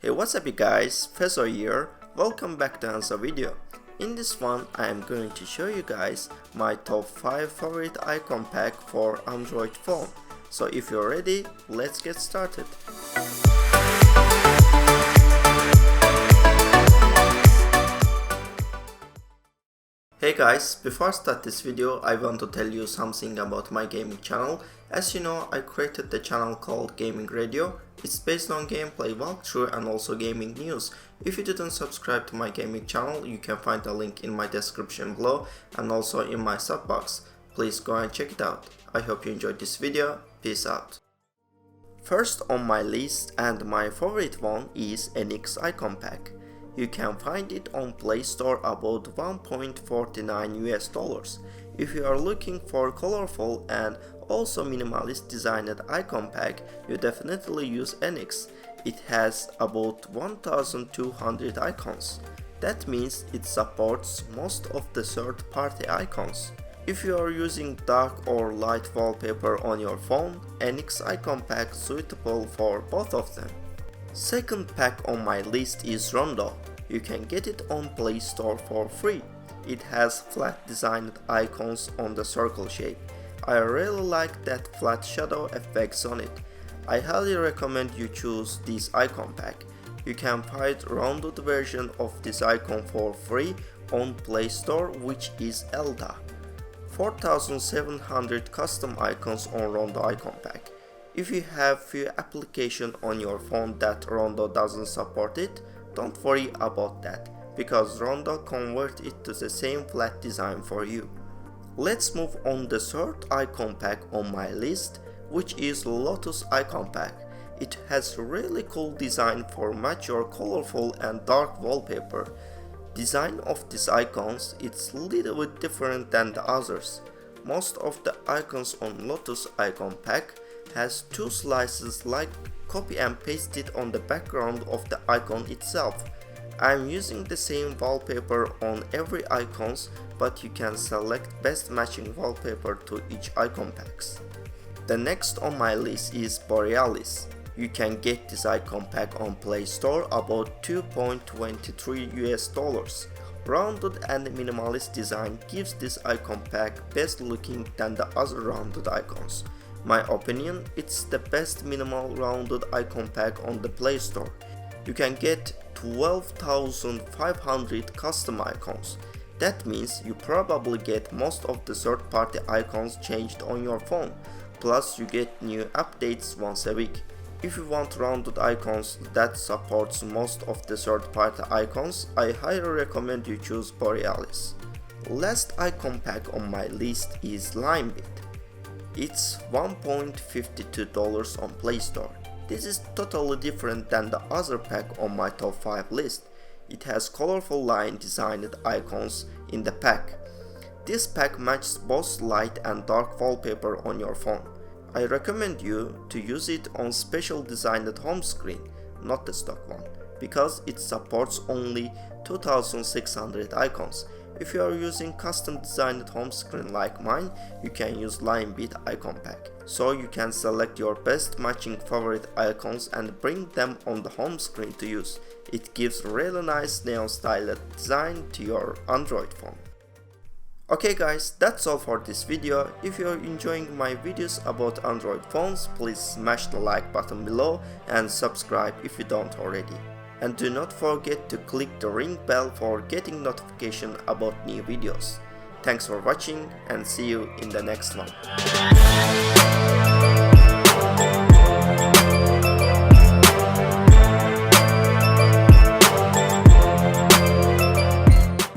Hey, what's up you guys, Fezo here, welcome back to another video. In this one I am going to show you guys my top 5 favorite icon pack for Android phone. So if you're ready, let's get started. Hey guys, before I start this video, I want to tell you something about my gaming channel. As you know, I created the channel called Gaming Radio. It's based on gameplay walkthrough and also gaming news. If you didn't subscribe to my gaming channel, you can find a link in my description below and also in my sub box. Please go and check it out. I hope you enjoyed this video. Peace out. First on my list and my favorite one is Annex icon pack. You can find it on Play Store about $1.49 US. If you are looking for colorful and also minimalist designed icon pack, you definitely use Annex. It has about 1200 icons. That means it supports most of the third-party icons. If you are using dark or light wallpaper on your phone, Annex icon pack suitable for both of them. Second pack on my list is Rondo. You can get it on Play Store for free. It has flat designed icons on the circle shape. I really like that flat shadow effects on it. I highly recommend you choose this icon pack. You can find rounded version of this icon for free on Play Store, which is Elda. 4700 custom icons on Rondo icon pack. If you have few applications on your phone that Rondo doesn't support it, don't worry about that, because Rondo converts it to the same flat design for you. Let's move on the third icon pack on my list, which is Lotus icon pack. It has really cool design for mature, colorful and dark wallpaper. Design of these icons, it's little bit different than the others. Most of the icons on Lotus icon pack has two slices like copy and paste it on the background of the icon itself. I am using the same wallpaper on every icons, but you can select best matching wallpaper to each icon packs. The next on my list is Borealis. You can get this icon pack on Play Store about $2.23 US. Rounded and minimalist design gives this icon pack best looking than the other rounded icons. My opinion, it's the best minimal rounded icon pack on the Play Store. You can get 12,500 custom icons. That means you probably get most of the third-party icons changed on your phone. Plus you get new updates once a week. If you want rounded icons that supports most of the third-party icons, I highly recommend you choose Borealis. Last icon pack on my list is LimeBeat. It's $1.52 on Play Store. This is totally different than the other pack on my top 5 list. It has colorful line designed icons in the pack. This pack matches both light and dark wallpaper on your phone. I recommend you to use it on special designed home screen, not the stock one, because it supports only 2600 icons. If you are using custom designed home screen like mine, you can use LimeBeat icon pack. So you can select your best matching favorite icons and bring them on the home screen to use. It gives really nice neon styled design to your Android phone. Okay guys, that's all for this video. If you are enjoying my videos about Android phones, please smash the like button below and subscribe if you don't already. And do not forget to click the ring bell for getting notification about new videos. Thanks for watching and see you in the next one.